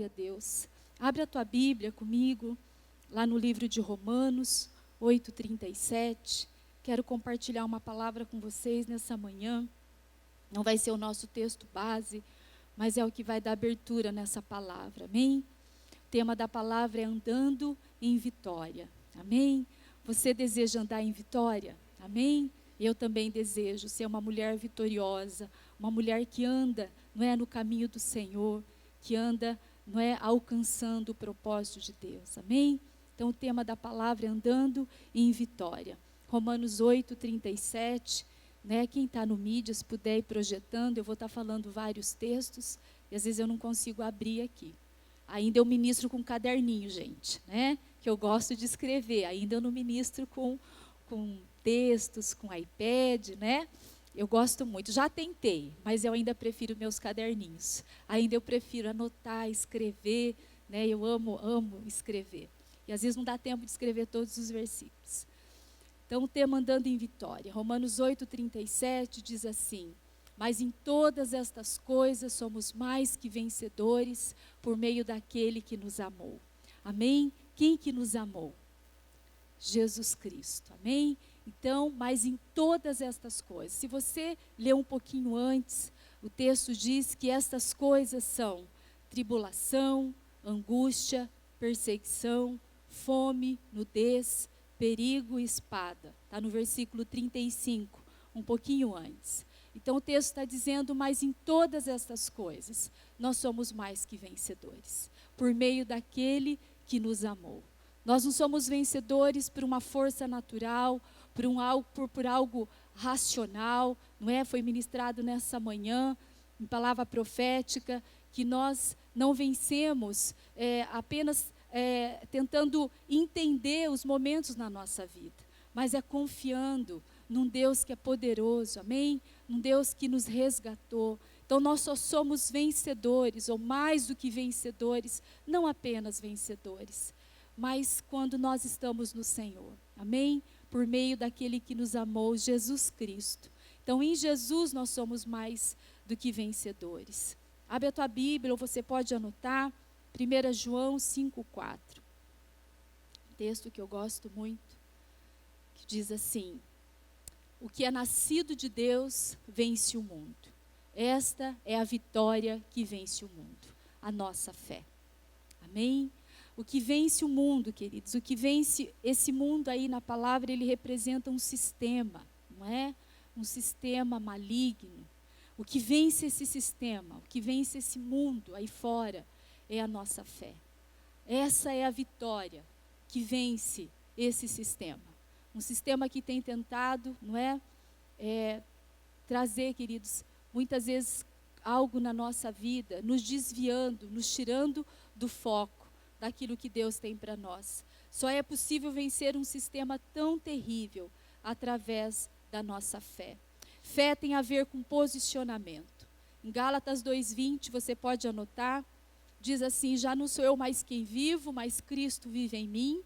a Deus. Abre a tua Bíblia comigo, lá no livro de Romanos 8:37. Quero compartilhar uma palavra com vocês nessa manhã. Não vai ser o nosso texto base, mas é o que vai dar abertura nessa palavra, amém? O tema da palavra é andando em vitória, amém? Você deseja andar em vitória? Amém? Eu também desejo ser uma mulher vitoriosa, uma mulher que anda, não é, no caminho do Senhor, que anda, não é, alcançando o propósito de Deus, amém? Então o tema da palavra é andando em vitória. Romanos 8:37, né? Quem está no mídia, se puder ir projetando, eu vou estar falando vários textos, e às vezes eu não consigo abrir aqui. Ainda eu ministro com caderninho, gente, né? Que eu gosto de escrever, ainda eu não ministro com textos, com iPad, né? Eu gosto muito, já tentei, mas eu ainda prefiro meus caderninhos. Ainda eu prefiro anotar, escrever, né? Eu amo escrever. E às vezes não dá tempo de escrever todos os versículos. Então o tema andando em vitória. Romanos 8:37 diz assim: mas em todas estas coisas somos mais que vencedores por meio daquele que nos amou. Amém? Quem que nos amou? Jesus Cristo, amém? Então, mas em todas estas coisas, se você ler um pouquinho antes, o texto diz que estas coisas são tribulação, angústia, perseguição, fome, nudez, perigo e espada. Está no versículo 35, um pouquinho antes. Então o texto está dizendo, mas em todas estas coisas, nós somos mais que vencedores, por meio daquele que nos amou. Nós não somos vencedores por uma força natural, por algo racional, não é? Foi ministrado nessa manhã, em palavra profética, que nós não vencemos apenas tentando entender os momentos na nossa vida, mas é confiando num Deus que é poderoso, amém? Num Deus que nos resgatou. Então nós só somos vencedores, ou mais do que vencedores, não apenas vencedores, mas quando nós estamos no Senhor, amém? Por meio daquele que nos amou, Jesus Cristo. Então em Jesus nós somos mais do que vencedores. Abre a tua Bíblia, ou você pode anotar, 1 João 5:4. Um texto que eu gosto muito, que diz assim: o que é nascido de Deus vence o mundo. Esta é a vitória que vence o mundo, a nossa fé. Amém? O que vence o mundo, queridos, o que vence esse mundo aí na palavra, ele representa um sistema, não é? Um sistema maligno. O que vence esse sistema, o que vence esse mundo aí fora, é a nossa fé. Essa é a vitória que vence esse sistema. Um sistema que tem tentado, não é? Trazer, queridos, muitas vezes algo na nossa vida, nos desviando, nos tirando do foco daquilo que Deus tem para nós. Só é possível vencer um sistema tão terrível através da nossa fé. Fé tem a ver com posicionamento. Em Gálatas 2:20, você pode anotar, diz assim: já não sou eu mais quem vivo, mas Cristo vive em mim.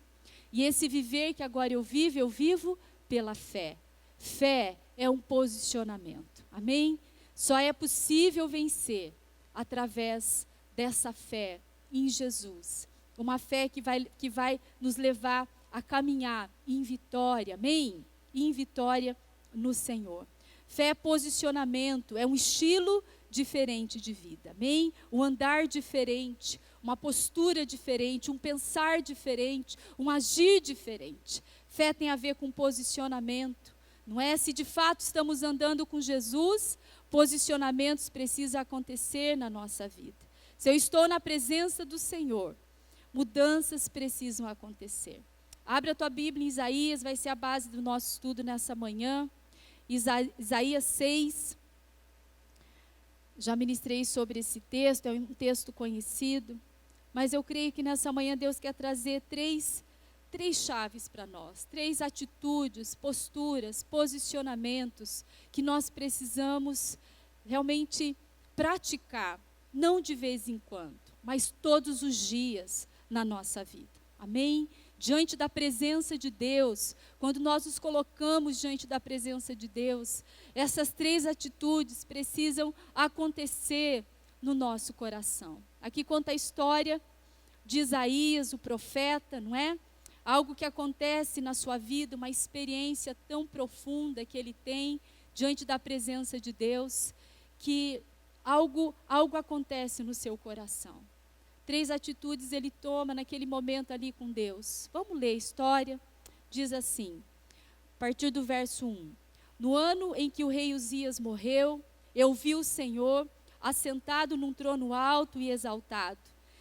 E esse viver que agora eu vivo pela fé. Fé é um posicionamento, amém? Só é possível vencer através dessa fé em Jesus. Uma fé que vai nos levar a caminhar em vitória, amém? Em vitória no Senhor. Fé é posicionamento, é um estilo diferente de vida, amém? Um andar diferente, uma postura diferente, um pensar diferente, um agir diferente. Fé tem a ver com posicionamento, não é? Se de fato estamos andando com Jesus, posicionamentos precisam acontecer na nossa vida. Se eu estou na presença do Senhor, mudanças precisam acontecer. Abre a tua Bíblia em Isaías, vai ser a base do nosso estudo nessa manhã. Isaías 6, já ministrei sobre esse texto, é um texto conhecido, mas eu creio que nessa manhã Deus quer trazer três chaves para nós, 3 atitudes, posturas, posicionamentos que nós precisamos realmente praticar, não de vez em quando, mas todos os dias na nossa vida, amém? Diante da presença de Deus, quando nós nos colocamos diante da presença de Deus, essas 3 atitudes precisam acontecer no nosso coração. Aqui conta a história de Isaías, o profeta, não é? Algo que acontece na sua vida, uma experiência tão profunda que ele tem diante da presença de Deus, que algo acontece no seu coração. 3 atitudes ele toma naquele momento ali com Deus. Vamos ler a história. Diz assim, a partir do verso 1. No ano em que o rei Uzias morreu, eu vi o Senhor assentado num trono alto e exaltado,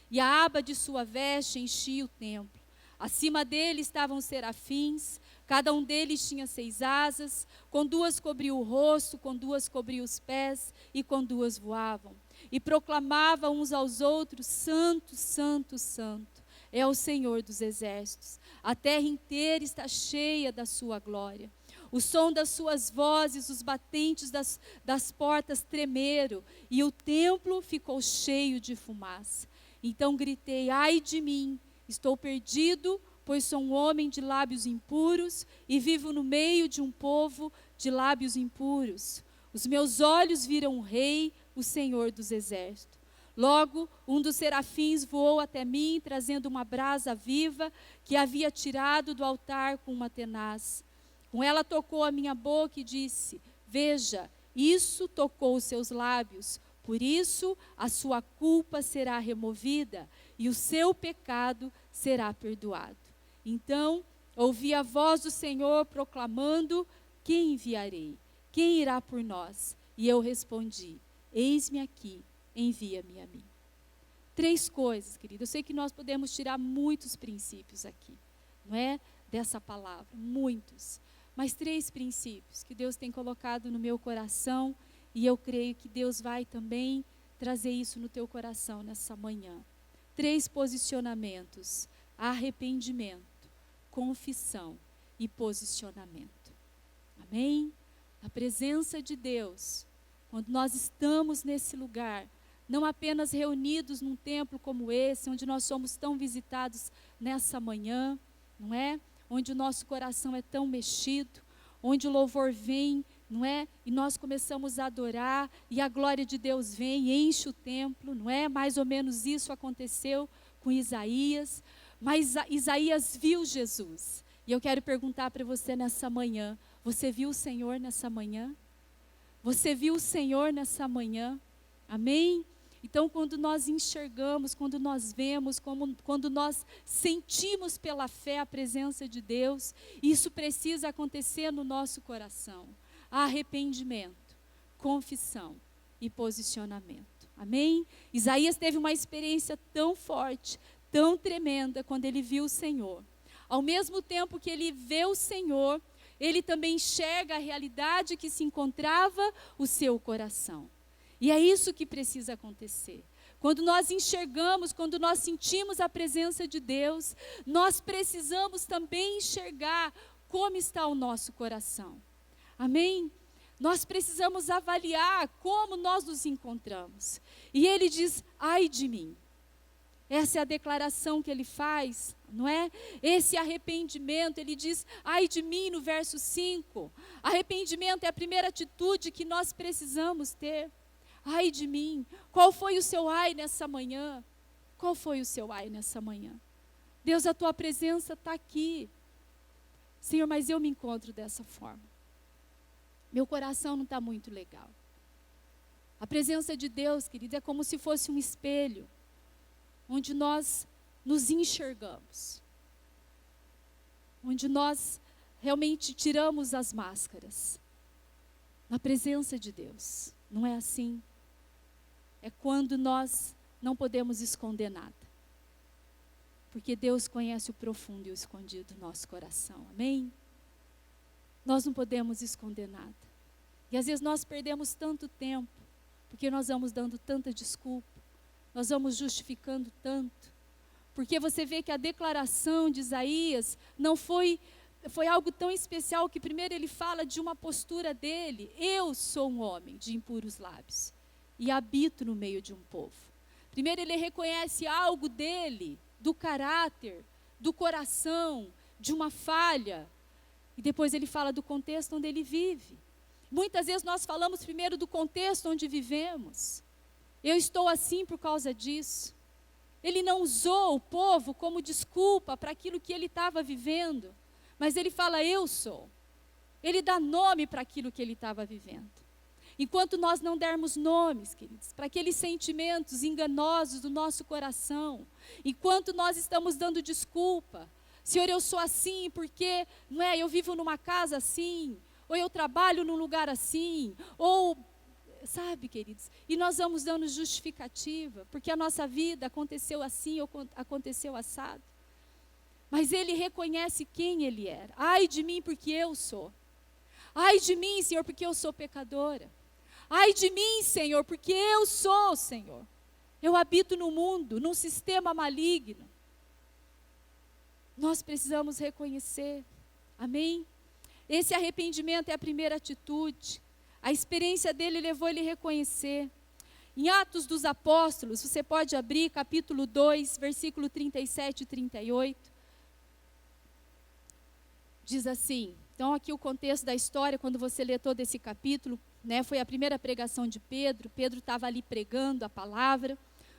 e a aba de sua veste enchia o templo. Acima dele estavam serafins, cada um deles tinha 6 asas, com 2 cobria o rosto, com 2 cobria os pés, e com 2 voavam. E proclamavam uns aos outros, Santo, Santo, Santo, é o Senhor dos exércitos. A terra inteira está cheia da sua glória. O som das suas vozes, os batentes das portas tremeram, e o templo ficou cheio de fumaça. Então gritei, ai de mim, estou perdido, pois sou um homem de lábios impuros, e vivo no meio de um povo de lábios impuros. Os meus olhos viram o Rei, o Senhor dos exércitos. Logo, um dos serafins voou até mim, trazendo uma brasa viva, que havia tirado do altar com uma tenaz. Com ela tocou a minha boca e disse, veja, isso tocou os seus lábios, por isso a sua culpa será removida e o seu pecado será perdoado. Então, ouvi a voz do Senhor proclamando, quem enviarei? Quem irá por nós? E eu respondi, eis-me aqui, envia-me a mim. 3 coisas, querido, eu sei que nós podemos tirar muitos princípios aqui, não é? Dessa palavra, muitos. Mas 3 princípios que Deus tem colocado no meu coração, e eu creio que Deus vai também trazer isso no teu coração nessa manhã. 3 posicionamentos: arrependimento, confissão e posicionamento. Amém? A presença de Deus, quando nós estamos nesse lugar, não apenas reunidos num templo como esse, onde nós somos tão visitados nessa manhã, não é? Onde o nosso coração é tão mexido, onde o louvor vem, não é? E nós começamos a adorar, e a glória de Deus vem e enche o templo, não é? Mais ou menos isso aconteceu com Isaías, mas Isaías viu Jesus. E eu quero perguntar para você nessa manhã, você viu o Senhor nessa manhã? Você viu o Senhor nessa manhã? Amém? Então, quando nós enxergamos, quando nós vemos, quando nós sentimos pela fé a presença de Deus, isso precisa acontecer no nosso coração. Arrependimento, confissão e posicionamento. Amém? Isaías teve uma experiência tão forte, tão tremenda, quando ele viu o Senhor. Ao mesmo tempo que ele vê o Senhor, ele também enxerga a realidade que se encontrava o seu coração. E é isso que precisa acontecer. Quando nós enxergamos, quando nós sentimos a presença de Deus, nós precisamos também enxergar como está o nosso coração. Amém? Nós precisamos avaliar como nós nos encontramos. E ele diz, ai de mim. Essa é a declaração que ele faz, não é? Esse arrependimento, ele diz, ai de mim, no verso 5. Arrependimento é a primeira atitude que nós precisamos ter. Ai de mim. Qual foi o seu ai nessa manhã? Qual foi o seu ai nessa manhã? Deus, a tua presença está aqui. Senhor, mas eu me encontro dessa forma. Meu coração não está muito legal. A presença de Deus, querido, é como se fosse um espelho, onde nós nos enxergamos. Onde nós realmente tiramos as máscaras. Na presença de Deus. Não é assim? É quando nós não podemos esconder nada. Porque Deus conhece o profundo e o escondido do nosso coração. Amém? Nós não podemos esconder nada. E às vezes nós perdemos tanto tempo, porque nós vamos dando tanta desculpa, nós vamos justificando tanto. Porque você vê que a declaração de Isaías não foi algo tão especial, que primeiro ele fala de uma postura dele. Eu sou um homem de impuros lábios e habito no meio de um povo. Primeiro ele reconhece algo dele, do caráter, do coração, de uma falha. E depois ele fala do contexto onde ele vive. Muitas vezes nós falamos primeiro do contexto onde vivemos. Eu estou assim por causa disso. Ele não usou o povo como desculpa para aquilo que ele estava vivendo, mas ele fala, eu sou. Ele dá nome para aquilo que ele estava vivendo. Enquanto nós não dermos nomes, queridos, para aqueles sentimentos enganosos do nosso coração, enquanto nós estamos dando desculpa, Senhor, eu sou assim porque, não é, eu vivo numa casa assim, ou eu trabalho num lugar assim, ou, sabe, queridos, e nós vamos dando justificativa, porque a nossa vida aconteceu assim, ou aconteceu assado. Mas ele reconhece quem ele era. Ai de mim, porque eu sou. Ai de mim, Senhor, porque eu sou pecadora. Ai de mim, Senhor, porque eu sou, Senhor. Eu habito no mundo, num sistema maligno. Nós precisamos reconhecer. Amém? Esse arrependimento é a primeira atitude. A experiência dele levou ele a reconhecer. Em Atos dos Apóstolos, você pode abrir, capítulo 2, versículo 37 e 38. Diz assim, então aqui o contexto da história, quando você lê todo esse capítulo, né, foi a primeira pregação de Pedro. Pedro estava ali pregando a palavra,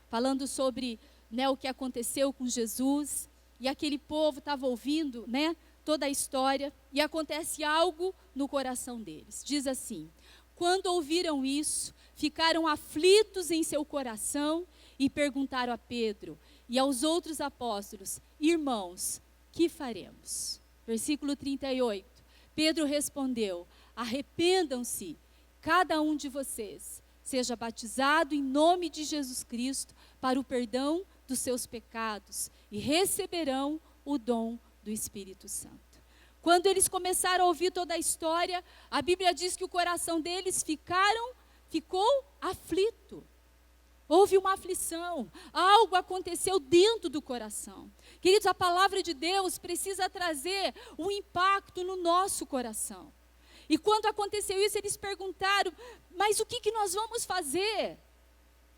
falando sobre, né, o que aconteceu com Jesus, e aquele povo estava ouvindo, né, toda a história, e acontece algo no coração deles. Diz assim, quando ouviram isso, ficaram aflitos em seu coração e perguntaram a Pedro e aos outros apóstolos, irmãos, que faremos? Versículo 38, Pedro respondeu, arrependam-se, cada um de vocês, seja batizado em nome de Jesus Cristo para o perdão dos seus pecados e receberão o dom do Espírito Santo. Quando eles começaram a ouvir toda a história, a Bíblia diz que o coração deles ficou aflito. Houve uma aflição, algo aconteceu dentro do coração. Queridos, a palavra de Deus precisa trazer um impacto no nosso coração. E quando aconteceu isso, eles perguntaram, mas o que nós vamos fazer?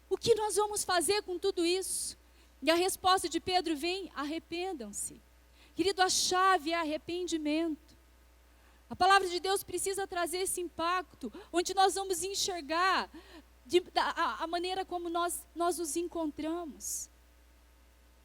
O que nós vamos fazer com tudo isso? E a resposta de Pedro vem, arrependam-se. Querido, a chave é arrependimento. A palavra de Deus precisa trazer esse impacto, onde nós vamos enxergar a maneira como nós nos encontramos.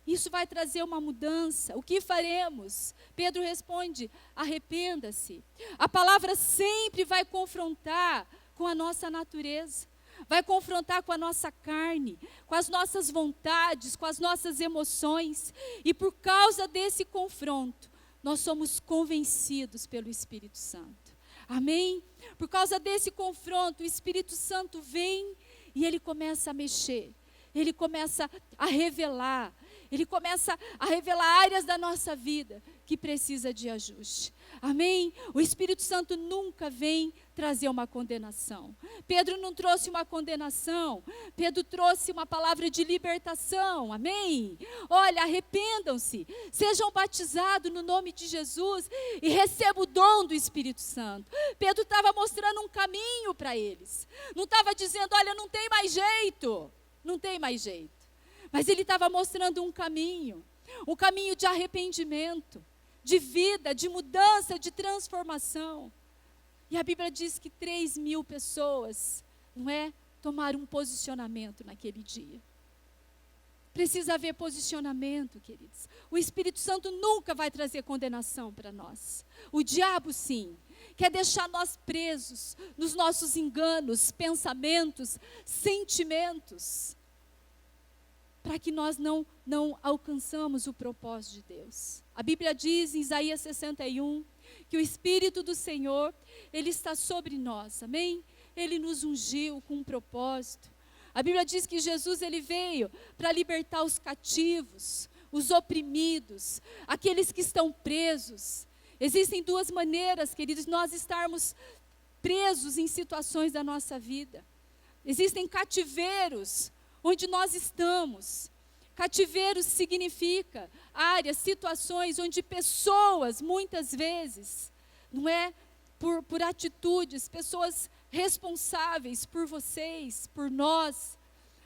Isso vai trazer uma mudança. O que faremos? Pedro responde, arrependa-se. A palavra sempre vai confrontar com a nossa natureza. Vai confrontar com a nossa carne, com as nossas vontades, com as nossas emoções. E por causa desse confronto, nós somos convencidos pelo Espírito Santo. Amém? Por causa desse confronto, o Espírito Santo vem e ele começa a mexer. Ele começa a revelar. Ele começa a revelar áreas da nossa vida que precisa de ajuste. Amém? O Espírito Santo nunca vem trazer uma condenação. Pedro não trouxe uma condenação. Pedro trouxe uma palavra de libertação. Amém? Olha, arrependam-se. Sejam batizados no nome de Jesus e recebam o dom do Espírito Santo. Pedro estava mostrando um caminho para eles. Não estava dizendo, olha, não tem mais jeito. Não tem mais jeito. Mas ele estava mostrando um caminho de arrependimento, de vida, de mudança, de transformação. E a Bíblia diz que 3.000 pessoas, tomaram um posicionamento naquele dia. Precisa haver posicionamento, queridos. O Espírito Santo nunca vai trazer condenação para nós. O diabo, sim, quer deixar nós presos nos nossos enganos, pensamentos, sentimentos, para que nós não alcançamos o propósito de Deus. A Bíblia diz em Isaías 61, que o Espírito do Senhor, Ele está sobre nós, amém? Ele nos ungiu com um propósito. A Bíblia diz que Jesus, Ele veio para libertar os cativos, os oprimidos, aqueles que estão presos. Existem duas maneiras, queridos, nós estarmos presos em situações da nossa vida. Existem cativeiros, onde nós estamos. Cativeiro significa áreas, situações onde pessoas, muitas vezes, por atitudes, pessoas responsáveis por vocês, por nós,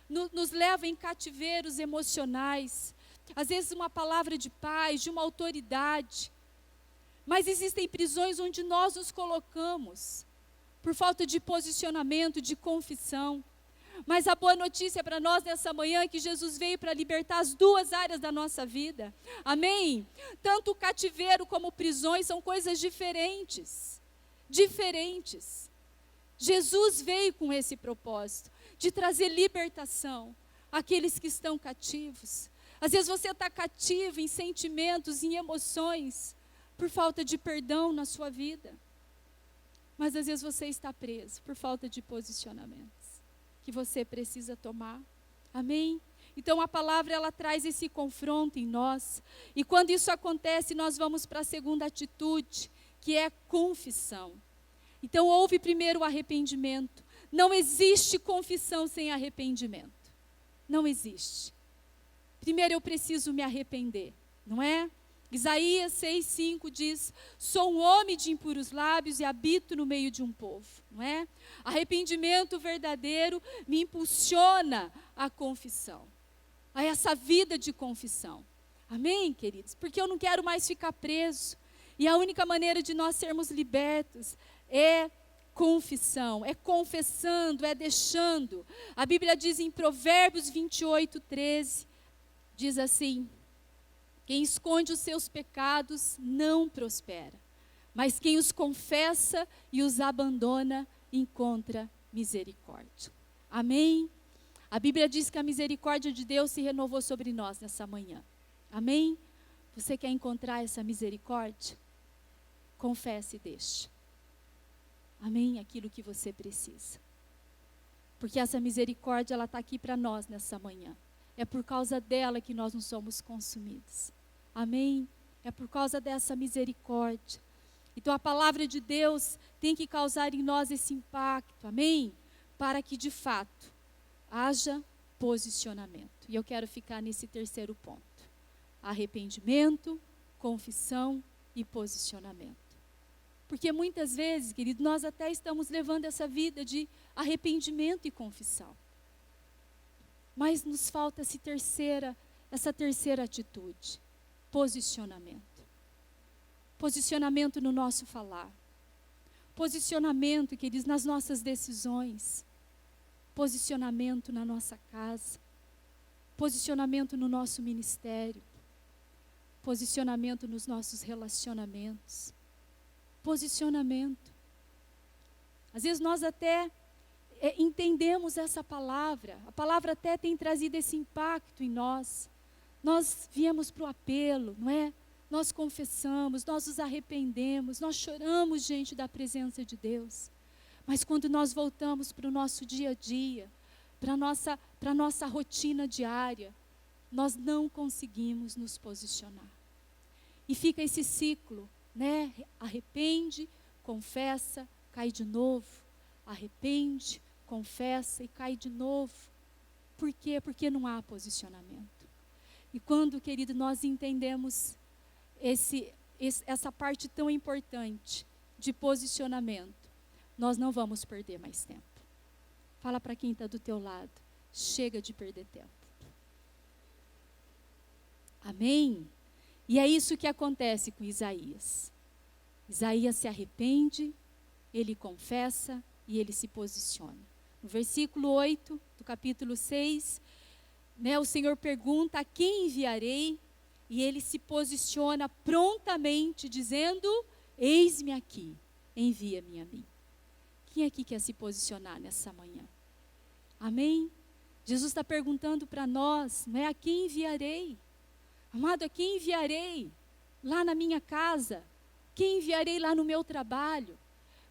nos levam em cativeiros emocionais. Às vezes uma palavra de paz, de uma autoridade. Mas existem prisões onde nós nos colocamos, por falta de posicionamento, de confissão. Mas a boa notícia para nós nessa manhã é que Jesus veio para libertar as duas áreas da nossa vida. Amém? Tanto o cativeiro como prisões são coisas diferentes. Diferentes. Jesus veio com esse propósito, de trazer libertação àqueles que estão cativos. Às vezes você está cativo em sentimentos, em emoções, por falta de perdão na sua vida. Mas às vezes você está preso por falta de posicionamentos que você precisa tomar. Amém? Então a palavra, ela traz esse confronto em nós. E quando isso acontece, nós vamos para a segunda atitude, que é a confissão. Então houve primeiro o arrependimento. Não existe confissão sem arrependimento. Não existe. Primeiro eu preciso me arrepender, não é? Isaías 6:5 diz: sou um homem de impuros lábios e habito no meio de um povo, não é? Arrependimento verdadeiro me impulsiona à confissão, a essa vida de confissão. Amém, queridos? Porque eu não quero mais ficar preso. E a única maneira de nós sermos libertos é confissão, é confessando, é deixando. A Bíblia diz em Provérbios 28:13, diz assim: quem esconde os seus pecados não prospera, mas quem os confessa e os abandona encontra misericórdia. Amém? A Bíblia diz que a misericórdia de Deus se renovou sobre nós nessa manhã. Amém? Você quer encontrar essa misericórdia? Confesse e deixe. Amém? Aquilo que você precisa. Porque essa misericórdia, ela está aqui para nós nessa manhã. É por causa dela que nós não somos consumidos. Amém? É por causa dessa misericórdia. Então a palavra de Deus tem que causar em nós esse impacto. Amém? Para que de fato haja posicionamento. E eu quero ficar nesse terceiro ponto. Arrependimento, confissão e posicionamento. Porque muitas vezes, querido, nós até estamos levando essa vida de arrependimento e confissão. Mas nos falta essa terceira atitude, posicionamento. Posicionamento no nosso falar. Posicionamento, queridos, nas nossas decisões. Posicionamento na nossa casa. Posicionamento no nosso ministério. Posicionamento nos nossos relacionamentos. Posicionamento. Às vezes nós até entendemos essa palavra. A palavra até tem trazido esse impacto em nós. Nós viemos para o apelo, não é? Nós confessamos, nós nos arrependemos, nós choramos diante da presença de Deus. Mas quando nós voltamos para o nosso dia a dia, para a nossa rotina diária, nós não conseguimos nos posicionar. E fica esse ciclo, né? Arrepende, confessa, cai de novo. Arrepende, confessa e cai de novo. Por quê? Porque não há posicionamento. E quando, querido, nós entendemos essa parte tão importante de posicionamento, nós não vamos perder mais tempo. Fala para quem está do teu lado, chega de perder tempo. Amém? E é isso que acontece com Isaías. Isaías se arrepende, ele confessa e ele se posiciona. No versículo 8 do capítulo 6, né, o Senhor pergunta: a quem enviarei? E ele se posiciona prontamente, dizendo: eis-me aqui, envia-me a mim. Quem aqui quer se posicionar nessa manhã? Amém? Jesus está perguntando para nós, não é? A quem enviarei? Amado, a quem enviarei? Lá na minha casa? Quem enviarei lá no meu trabalho?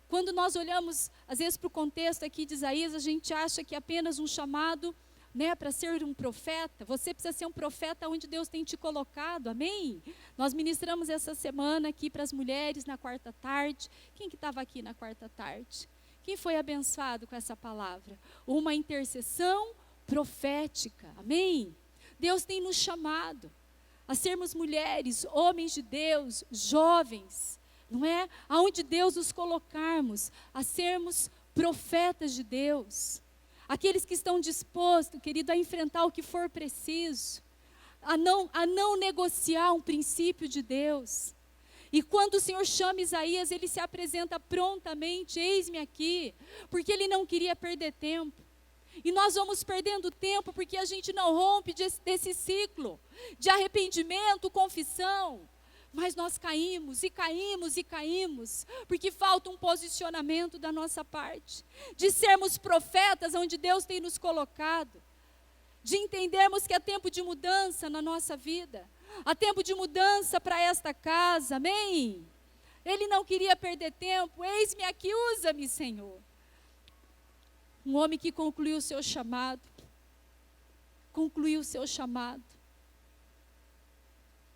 Quando nós olhamos, às vezes, para o contexto aqui de Isaías, a gente acha que é apenas um chamado, né, para ser um profeta. Você precisa ser um profeta onde Deus tem te colocado, amém? Nós ministramos essa semana aqui para as mulheres na quarta tarde. Quem que estava aqui na quarta tarde? Quem foi abençoado com essa palavra? Uma intercessão profética, amém? Deus tem nos chamado a sermos mulheres, homens de Deus, jovens, não é? Aonde Deus nos colocarmos, a sermos profetas de Deus. Aqueles que estão dispostos, querido, a enfrentar o que for preciso, a não negociar um princípio de Deus. E quando o Senhor chama Isaías, ele se apresenta prontamente: eis-me aqui, porque ele não queria perder tempo. E nós vamos perdendo tempo porque a gente não rompe desse ciclo de arrependimento, confissão. Mas nós caímos e caímos e caímos, porque falta um posicionamento da nossa parte, de sermos profetas onde Deus tem nos colocado, de entendermos que há tempo de mudança na nossa vida, há tempo de mudança para esta casa, amém? Ele não queria perder tempo, eis-me aqui, usa-me, Senhor. Um homem que concluiu o seu chamado,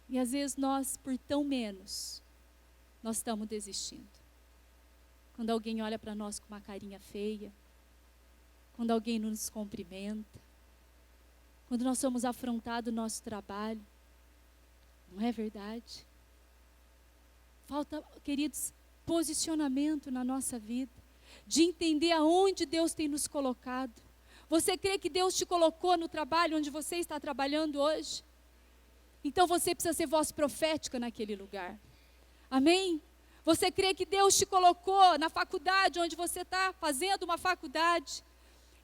e às vezes nós, por tão menos, nós estamos desistindo. Quando alguém olha para nós com uma carinha feia, quando alguém não nos cumprimenta, quando nós somos afrontados no nosso trabalho, não é verdade? Falta, queridos, posicionamento na nossa vida, de entender aonde Deus tem nos colocado. Você crê que Deus te colocou no trabalho onde você está trabalhando hoje? Então você precisa ser voz profética naquele lugar. Amém? Você crê que Deus te colocou na faculdade onde você está fazendo uma faculdade?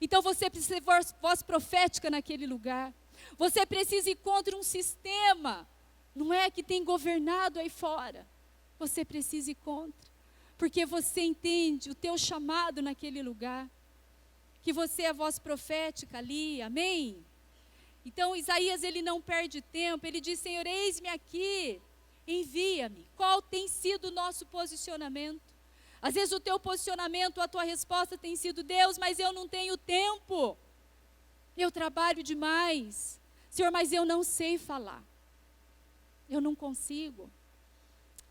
Então você precisa ser voz profética naquele lugar. Você precisa ir contra um sistema, não é, que tem governado aí fora. Você precisa ir contra, porque você entende o teu chamado naquele lugar, que você é voz profética ali, amém? Então Isaías, ele não perde tempo, ele diz, Senhor, eis-me aqui, envia-me. Qual tem sido o nosso posicionamento? Às vezes o teu posicionamento, a tua resposta tem sido, Deus, mas eu não tenho tempo, eu trabalho demais, Senhor, mas eu não sei falar, eu não consigo,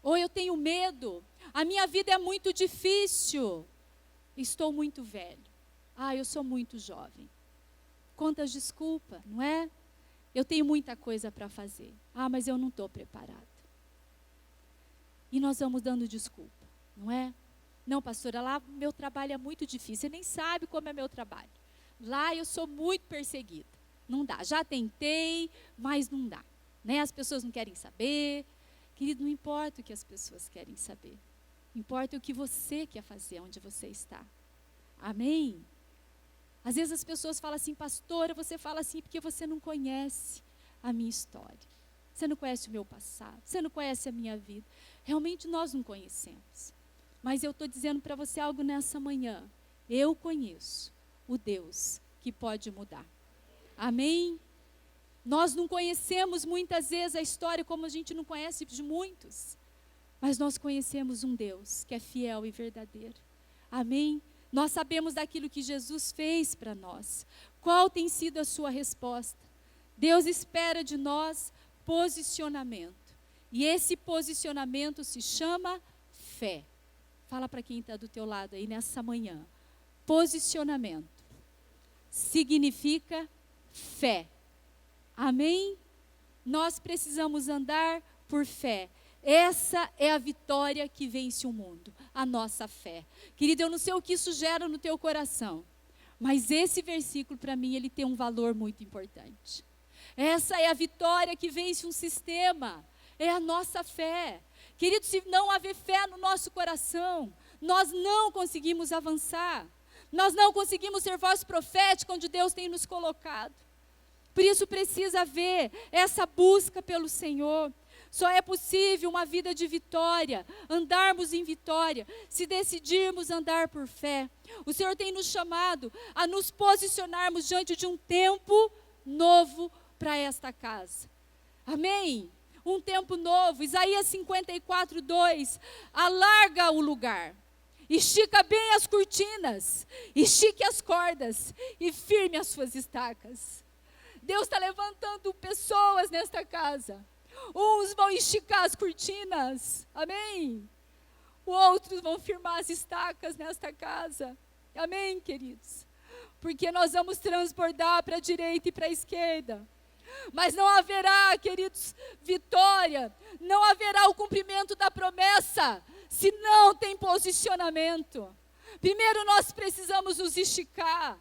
ou eu tenho medo, a minha vida é muito difícil, estou muito velho, eu sou muito jovem. Quantas desculpas, não é? Eu tenho muita coisa para fazer. Mas eu não estou preparada. E nós vamos dando desculpa, não é? Não, pastora, lá meu trabalho é muito difícil. Você nem sabe como é meu trabalho. Lá eu sou muito perseguida. Não dá. Já tentei, mas não dá. Né? As pessoas não querem saber. Querido, não importa o que as pessoas querem saber. Importa o que você quer fazer onde você está. Amém? Às vezes as pessoas falam assim, pastora, você fala assim porque você não conhece a minha história. Você não conhece o meu passado, você não conhece a minha vida. Realmente nós não conhecemos. Mas eu estou dizendo para você algo nessa manhã. Eu conheço o Deus que pode mudar. Amém? Nós não conhecemos muitas vezes a história como a gente não conhece de muitos. Mas nós conhecemos um Deus que é fiel e verdadeiro. Amém? Nós sabemos daquilo que Jesus fez para nós. Qual tem sido a sua resposta? Deus espera de nós posicionamento. E esse posicionamento se chama fé. Fala para quem está do teu lado aí nessa manhã. Posicionamento significa fé. Amém? Nós precisamos andar por fé. Essa é a vitória que vence o mundo, a nossa fé. Querido, eu não sei o que isso gera no teu coração, mas esse versículo para mim, ele tem um valor muito importante. Essa é a vitória que vence um sistema, é a nossa fé. Querido, se não haver fé no nosso coração, nós não conseguimos avançar, nós não conseguimos ser voz profética onde Deus tem nos colocado. Por isso precisa haver essa busca pelo Senhor. Só é possível uma vida de vitória, andarmos em vitória, se decidirmos andar por fé. O Senhor tem nos chamado a nos posicionarmos diante de um tempo novo para esta casa. Amém? Um tempo novo. Isaías 54:2. Alarga o lugar, estica bem as cortinas, estique as cordas e firme as suas estacas. Deus está levantando pessoas nesta casa. Uns vão esticar as cortinas, amém? Outros vão firmar as estacas nesta casa, amém, queridos? Porque nós vamos transbordar para a direita e para a esquerda. Mas não haverá, queridos, vitória, não haverá o cumprimento da promessa, se não tem posicionamento. Primeiro nós precisamos nos esticar.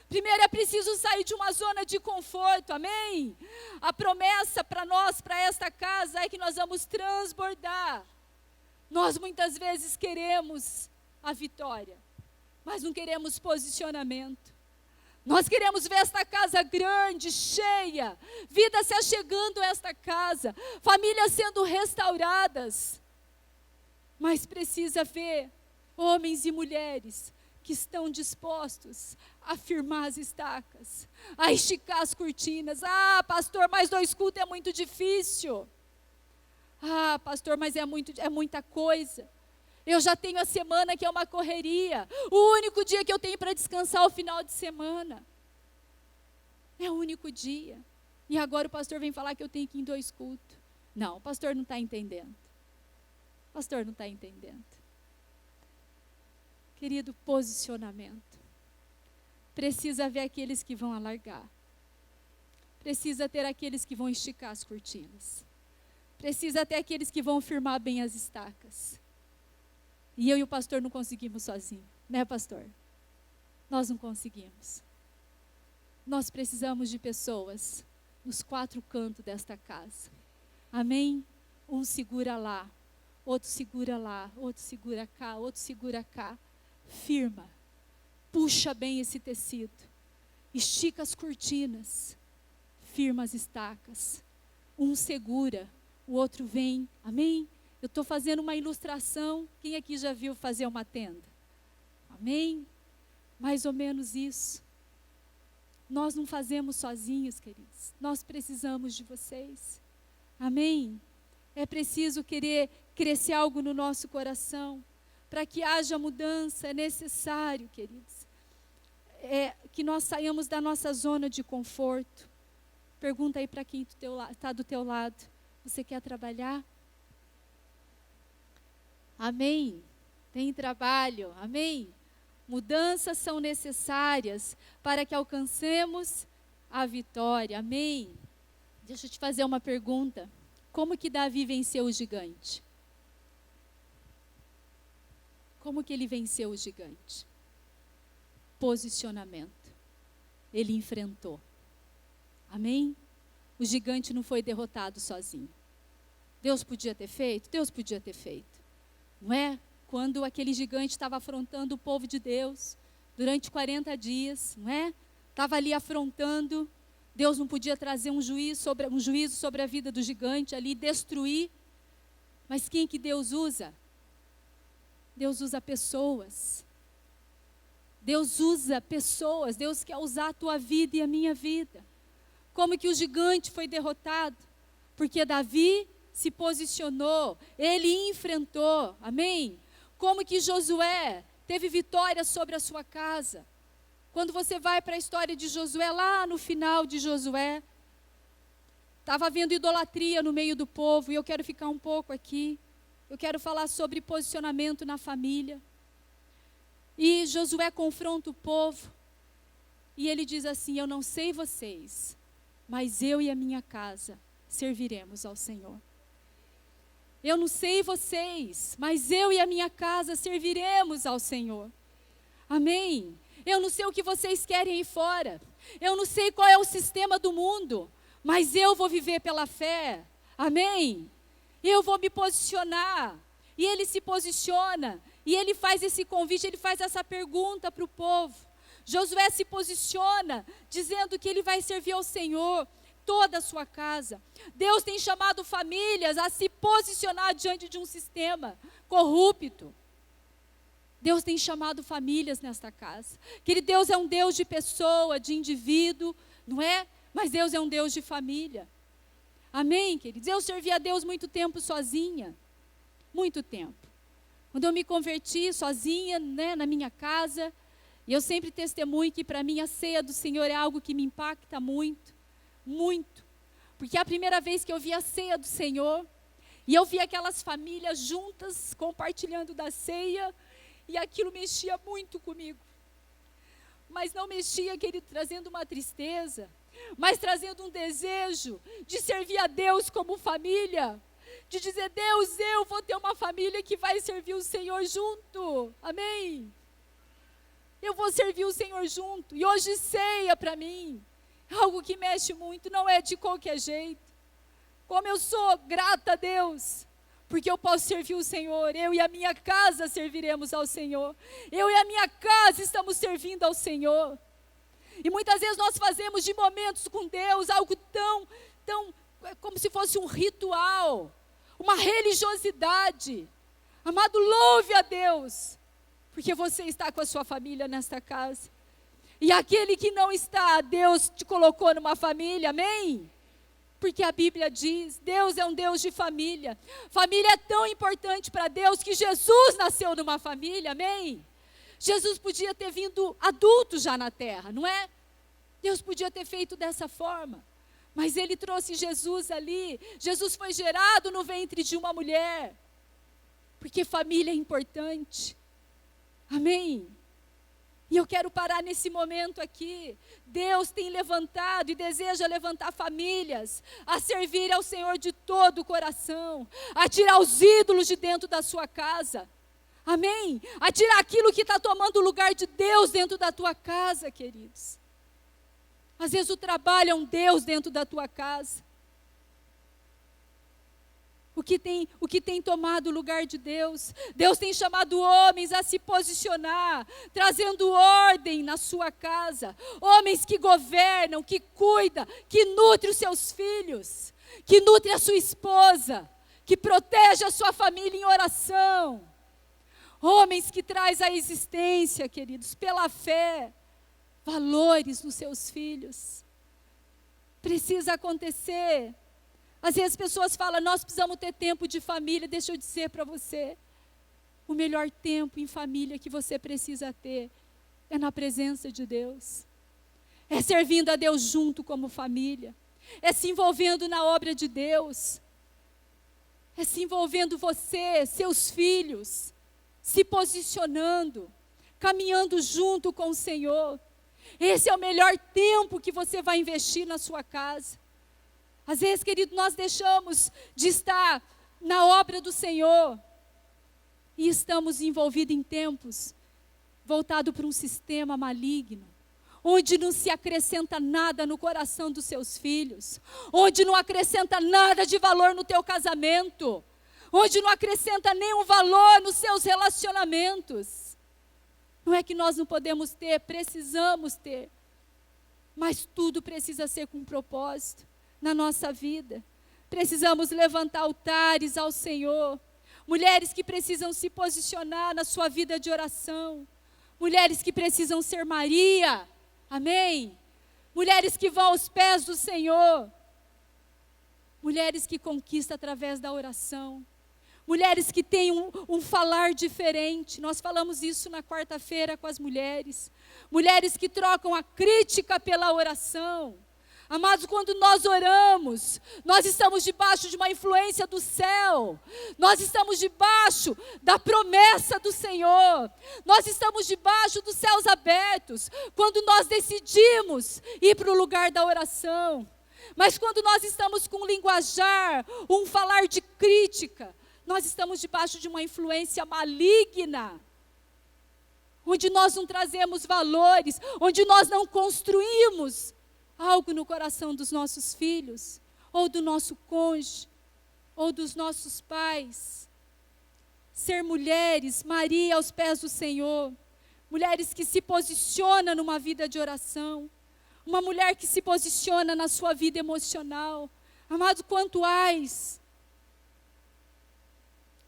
Primeiro é preciso sair de uma zona de conforto, amém? A promessa para nós, para esta casa, é que nós vamos transbordar. Nós muitas vezes queremos a vitória, mas não queremos posicionamento. Nós queremos ver esta casa grande, cheia, vida se achegando a esta casa, famílias sendo restauradas. Mas precisa ver homens e mulheres que estão dispostos a firmar as estacas, a esticar as cortinas. Ah, pastor, mas 2 cultos é muito difícil. Ah, pastor, mas é muita coisa. Eu já tenho a semana que é uma correria. O único dia que eu tenho para descansar é o final de semana. É o único dia. E agora o pastor vem falar que eu tenho que ir em 2 cultos. Não, o pastor não está entendendo. O pastor não está entendendo. Querido, posicionamento. Precisa haver aqueles que vão alargar. Precisa ter aqueles que vão esticar as cortinas. Precisa ter aqueles que vão firmar bem as estacas. E eu e o pastor não conseguimos sozinhos, né, pastor? Nós não conseguimos. Nós precisamos de pessoas nos 4 cantos desta casa. Amém? Um segura lá, outro segura lá, outro segura cá, outro segura cá. Firma, puxa bem esse tecido, estica as cortinas, firma as estacas. Um segura, o outro vem. Amém? Eu estou fazendo uma ilustração. Quem aqui já viu fazer uma tenda? Amém? Mais ou menos isso. Nós não fazemos sozinhos, queridos. Nós precisamos de vocês. Amém? É preciso querer crescer algo no nosso coração. Para que haja mudança, é necessário, queridos, que nós saiamos da nossa zona de conforto. Pergunta aí para quem está do teu lado. Você quer trabalhar? Amém? Tem trabalho? Amém? Mudanças são necessárias para que alcancemos a vitória. Amém? Deixa eu te fazer uma pergunta. Como que Davi venceu o gigante? Como que ele venceu o gigante? Posicionamento. Ele enfrentou. Amém? O gigante não foi derrotado sozinho. Deus podia ter feito? Deus podia ter feito. Não é? Quando aquele gigante estava afrontando o povo de Deus, durante 40 dias, não é? Estava ali afrontando, Deus não podia trazer um juízo sobre a vida do gigante ali, destruir. Mas quem que Deus usa? Deus usa pessoas. Deus usa pessoas. Deus quer usar a tua vida e a minha vida. Como que o gigante foi derrotado? Porque Davi se posicionou, ele enfrentou. Amém? Como que Josué teve vitória sobre a sua casa? Quando você vai para a história de Josué, lá no final de Josué, estava havendo idolatria no meio do povo, e eu quero ficar um pouco aqui. Eu quero falar sobre posicionamento na família. E Josué confronta o povo, e ele diz assim: eu não sei vocês, mas eu e a minha casa serviremos ao Senhor. Eu não sei vocês, mas eu e a minha casa serviremos ao Senhor. Amém? Eu não sei o que vocês querem aí fora. Eu não sei qual é o sistema do mundo, mas eu vou viver pela fé. Amém? Eu vou me posicionar. E ele se posiciona. E ele faz esse convite, ele faz essa pergunta para o povo. Josué se posiciona, dizendo que ele vai servir ao Senhor toda a sua casa. Deus tem chamado famílias a se posicionar diante de um sistema corrupto. Deus tem chamado famílias nesta casa. Querido, Deus é um Deus de pessoa, de indivíduo, não é? Mas Deus é um Deus de família. Amém, queridos? Eu servi a Deus muito tempo sozinha. Muito tempo. Quando eu me converti sozinha, né, na minha casa, e eu sempre testemunho que para mim a ceia do Senhor é algo que me impacta muito. Muito. Porque é a primeira vez que eu vi a ceia do Senhor, e eu vi aquelas famílias juntas, compartilhando da ceia, e aquilo mexia muito comigo. Mas não mexia, querido, trazendo uma tristeza, mas trazendo um desejo de servir a Deus como família, de dizer: Deus, eu vou ter uma família que vai servir o Senhor junto. Amém? Eu vou servir o Senhor junto. E hoje ceia para mim algo que mexe muito, não é de qualquer jeito. Como eu sou grata a Deus, porque eu posso servir o Senhor. Eu e a minha casa serviremos ao Senhor. Eu e a minha casa estamos servindo ao Senhor. E muitas vezes nós fazemos de momentos com Deus algo tão, como se fosse um ritual, uma religiosidade. Amado, louve a Deus, porque você está com a sua família nesta casa. E aquele que não está, Deus te colocou numa família, amém? Porque a Bíblia diz, Deus é um Deus de família. Família é tão importante para Deus que Jesus nasceu numa família, amém? Jesus podia ter vindo adulto já na terra, não é? Deus podia ter feito dessa forma. Mas Ele trouxe Jesus ali. Jesus foi gerado no ventre de uma mulher. Porque família é importante. Amém? E eu quero parar nesse momento aqui. Deus tem levantado e deseja levantar famílias a servir ao Senhor de todo o coração, a tirar os ídolos de dentro da sua casa. Amém? A tirar aquilo que está tomando o lugar de Deus dentro da tua casa, queridos. Às vezes o trabalho é um Deus dentro da tua casa. O que tem tomado o lugar de Deus? Deus tem chamado homens a se posicionar, trazendo ordem na sua casa. Homens que governam, que cuidam, que nutrem os seus filhos, que nutrem a sua esposa, que protege a sua família em oração. Homens que trazem à existência, queridos, pela fé, valores nos seus filhos. Precisa acontecer. Às vezes as pessoas falam, nós precisamos ter tempo de família. Deixa eu dizer para você, o melhor tempo em família que você precisa ter é na presença de Deus. É servindo a Deus junto como família. É se envolvendo na obra de Deus. É se envolvendo você, seus filhos, se posicionando, caminhando junto com o Senhor. Esse é o melhor tempo que você vai investir na sua casa. Às vezes, querido, nós deixamos de estar na obra do Senhor e estamos envolvidos em tempos voltados para um sistema maligno, onde não se acrescenta nada no coração dos seus filhos, onde não acrescenta nada de valor no teu casamento, onde não acrescenta nenhum valor nos seus relacionamentos. Não é que nós não podemos ter, precisamos ter, mas tudo precisa ser com propósito. Na nossa vida, precisamos levantar altares ao Senhor, mulheres que precisam se posicionar na sua vida de oração, mulheres que precisam ser Maria, amém? Mulheres que vão aos pés do Senhor, mulheres que conquistam através da oração, mulheres que têm um falar diferente. Nós falamos isso na quarta-feira com as mulheres que trocam a crítica pela oração. Amados, quando nós oramos, nós estamos debaixo de uma influência do céu. Nós estamos debaixo da promessa do Senhor. Nós estamos debaixo dos céus abertos. Quando nós decidimos ir para o lugar da oração. Mas quando nós estamos com um linguajar, um falar de crítica, nós estamos debaixo de uma influência maligna. Onde nós não trazemos valores, onde nós não construímos algo no coração dos nossos filhos, ou do nosso cônjuge, ou dos nossos pais. Ser mulheres, Maria aos pés do Senhor, mulheres que se posicionam numa vida de oração, uma mulher que se posiciona na sua vida emocional. Amado, quanto hás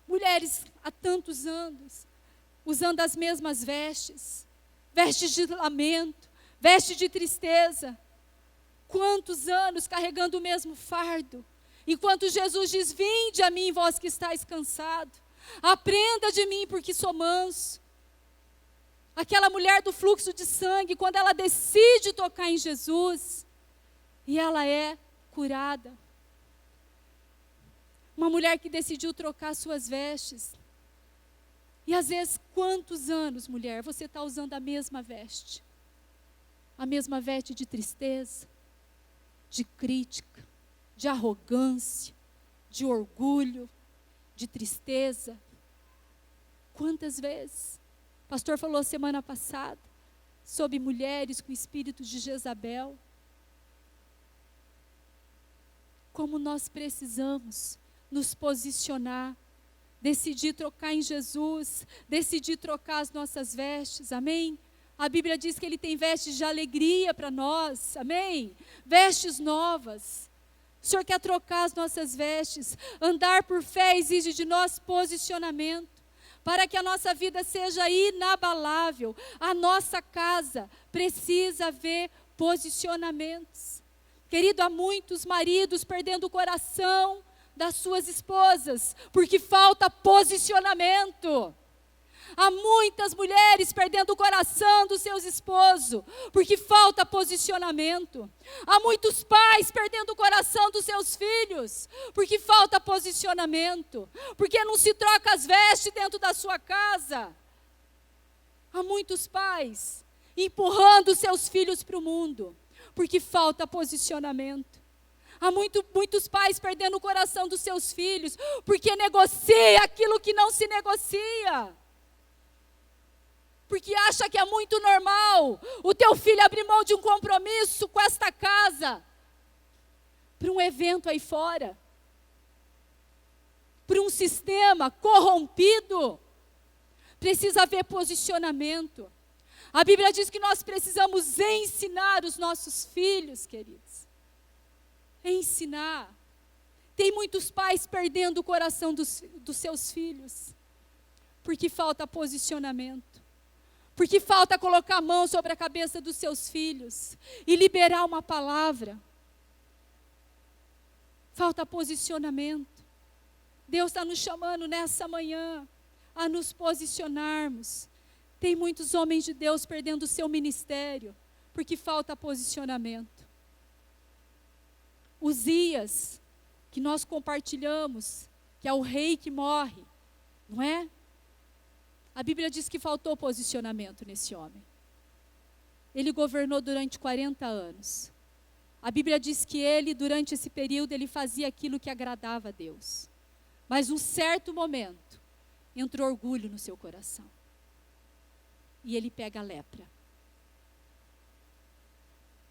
mulheres há tantos anos, usando as mesmas vestes, vestes de lamento, vestes de tristeza. Quantos anos carregando o mesmo fardo, enquanto Jesus diz, vinde a mim vós que estáis cansados, aprenda de mim porque sou manso. Aquela mulher do fluxo de sangue, quando ela decide tocar em Jesus, e ela é curada. Uma mulher que decidiu trocar suas vestes. E às vezes, quantos anos, mulher, você está usando a mesma veste? A mesma veste de tristeza, de crítica, de arrogância, de orgulho, de tristeza. Quantas vezes? O pastor falou semana passada sobre mulheres com espírito de Jezabel. Como nós precisamos nos posicionar, decidir trocar em Jesus, decidir trocar as nossas vestes, amém? A Bíblia diz que Ele tem vestes de alegria para nós, amém? Vestes novas. O Senhor quer trocar as nossas vestes. Andar por fé exige de nós posicionamento, para que a nossa vida seja inabalável. A nossa casa precisa ver posicionamentos. Querido, há muitos maridos perdendo o coração das suas esposas, porque falta posicionamento. Há muitas mulheres perdendo o coração dos seus esposos, porque falta posicionamento. Há muitos pais perdendo o coração dos seus filhos, porque falta posicionamento. Porque não se troca as vestes dentro da sua casa. Há muitos pais empurrando seus filhos para o mundo, porque falta posicionamento. Há muitos pais perdendo o coração dos seus filhos, porque negocia aquilo que não se negocia. Porque acha que é muito normal o teu filho abrir mão de um compromisso com esta casa, para um evento aí fora, para um sistema corrompido. Precisa haver posicionamento. A Bíblia diz que nós precisamos ensinar os nossos filhos, queridos. Ensinar. Tem muitos pais perdendo o coração dos seus filhos, porque falta posicionamento. Porque falta colocar a mão sobre a cabeça dos seus filhos e liberar uma palavra. Falta posicionamento. Deus está nos chamando nessa manhã a nos posicionarmos. Tem muitos homens de Deus perdendo o seu ministério, porque falta posicionamento. Uzias, que nós compartilhamos, que é o rei que morre, não é? A Bíblia diz que faltou posicionamento nesse homem. Ele governou durante 40 anos. A Bíblia diz que ele, durante esse período, ele fazia aquilo que agradava a Deus. Mas num certo momento, entrou orgulho no seu coração. E ele pega a lepra.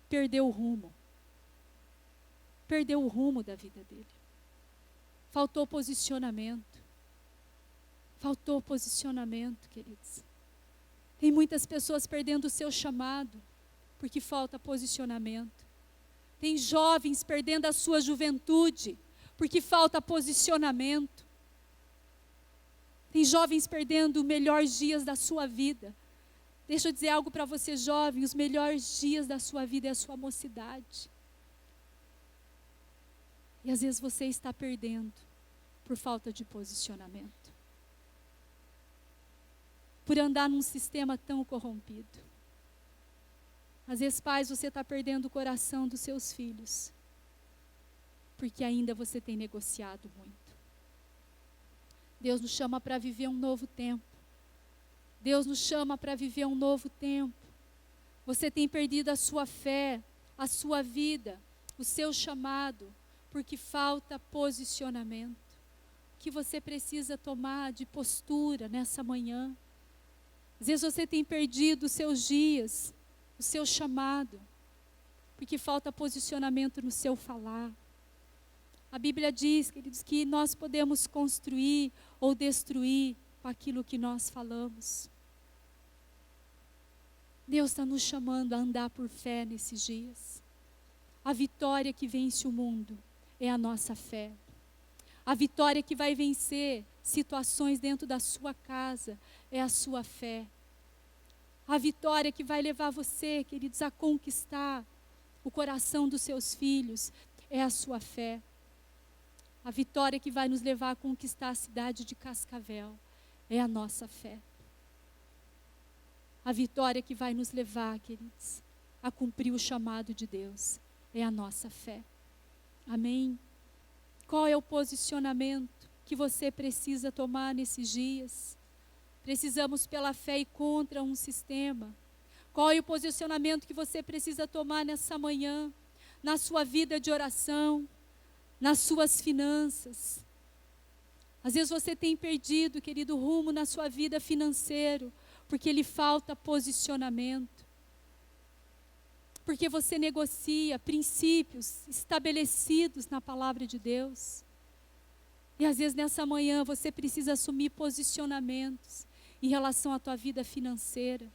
Perdeu o rumo. Perdeu o rumo da vida dele. Faltou posicionamento. Faltou posicionamento, queridos. Tem muitas pessoas perdendo o seu chamado, porque falta posicionamento. Tem jovens perdendo a sua juventude, porque falta posicionamento. Tem jovens perdendo os melhores dias da sua vida. Deixa eu dizer algo para você, jovem, os melhores dias da sua vida é a sua mocidade. E às vezes você está perdendo por falta de posicionamento. Por andar num sistema tão corrompido. Às vezes, pais, você está perdendo o coração dos seus filhos, porque ainda você tem negociado muito. Deus nos chama para viver um novo tempo. Deus nos chama para viver um novo tempo. Você tem perdido a sua fé, a sua vida, o seu chamado, porque falta posicionamento. O que você precisa tomar de postura nessa manhã? Às vezes você tem perdido os seus dias, o seu chamado, porque falta posicionamento no seu falar. A Bíblia diz, queridos, que nós podemos construir ou destruir com aquilo que nós falamos. Deus está nos chamando a andar por fé nesses dias. A vitória que vence o mundo é a nossa fé. A vitória que vai vencer situações dentro da sua casa é a sua fé. A vitória que vai levar você, queridos, a conquistar o coração dos seus filhos é a sua fé. A vitória que vai nos levar a conquistar a cidade de Cascavel é a nossa fé. A vitória que vai nos levar, queridos, a cumprir o chamado de Deus é a nossa fé. Amém? Qual é o posicionamento que você precisa tomar nesses dias? Precisamos pela fé ir contra um sistema. Qual é o posicionamento que você precisa tomar nessa manhã? Na sua vida de oração, nas suas finanças. Às vezes você tem perdido, querido, rumo na sua vida financeira, porque lhe falta posicionamento. Porque você negocia princípios estabelecidos na palavra de Deus. E às vezes nessa manhã você precisa assumir posicionamentos em relação à tua vida financeira.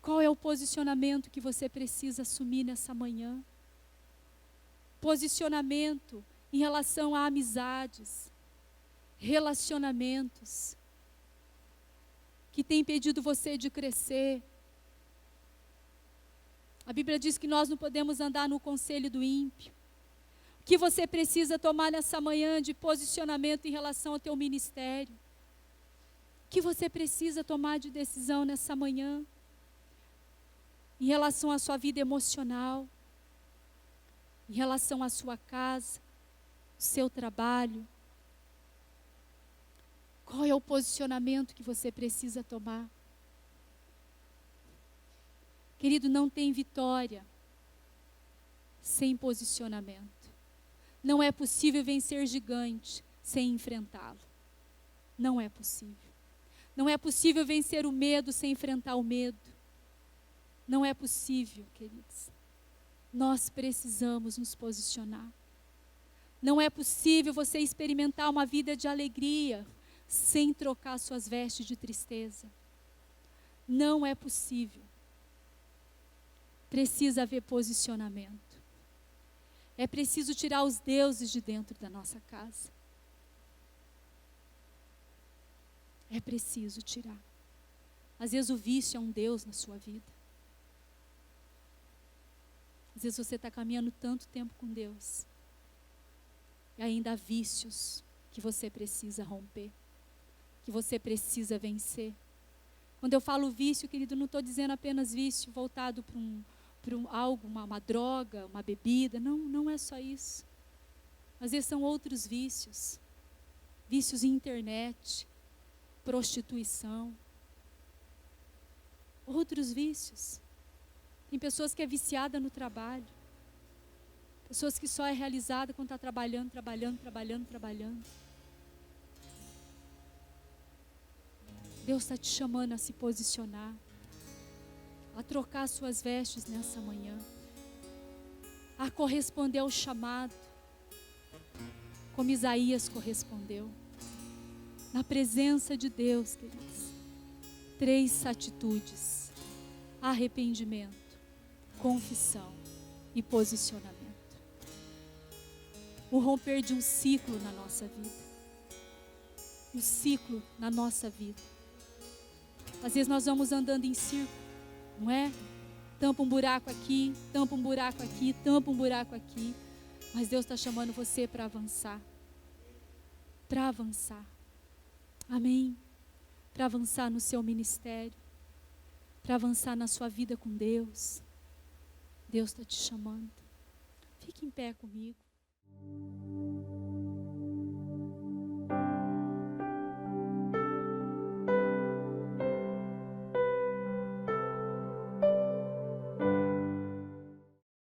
Qual é o posicionamento que você precisa assumir nessa manhã? Posicionamento em relação a amizades, relacionamentos que tem impedido você de crescer. A Bíblia diz que nós não podemos andar no conselho do ímpio. O que você precisa tomar nessa manhã de posicionamento em relação ao teu ministério? O que você precisa tomar de decisão nessa manhã? Em relação à sua vida emocional, em relação à sua casa, ao seu trabalho. Qual é o posicionamento que você precisa tomar? Querido, não tem vitória sem posicionamento. Não é possível vencer gigante sem enfrentá-lo. Não é possível. Não é possível vencer o medo sem enfrentar o medo. Não é possível, queridos. Nós precisamos nos posicionar. Não é possível você experimentar uma vida de alegria sem trocar suas vestes de tristeza. Não é possível. Precisa haver posicionamento. É preciso tirar os deuses de dentro da nossa casa. É preciso tirar. Às vezes o vício é um Deus na sua vida. Às vezes você está caminhando tanto tempo com Deus. E ainda há vícios que você precisa romper. Que você precisa vencer. Quando eu falo vício, querido, não estou dizendo apenas vício voltado para algo, uma droga, uma bebida. Não, não é só isso. Às vezes são outros vícios. Vícios em internet, prostituição. Outros vícios. Tem pessoas que é viciada no trabalho. Pessoas que só é realizada quando está trabalhando. Deus está te chamando a se posicionar, a trocar suas vestes nessa manhã, a corresponder ao chamado, como Isaías correspondeu. Na presença de Deus, queridos, 3 atitudes: arrependimento, confissão e posicionamento. O romper de um ciclo na nossa vida. Um ciclo na nossa vida. Às vezes nós vamos andando em círculo, não é? Tampa um buraco aqui, tampa um buraco aqui, tampa um buraco aqui. Mas Deus está chamando você para avançar. Para avançar. Amém? Para avançar no seu ministério. Para avançar na sua vida com Deus. Deus está te chamando. Fique em pé comigo.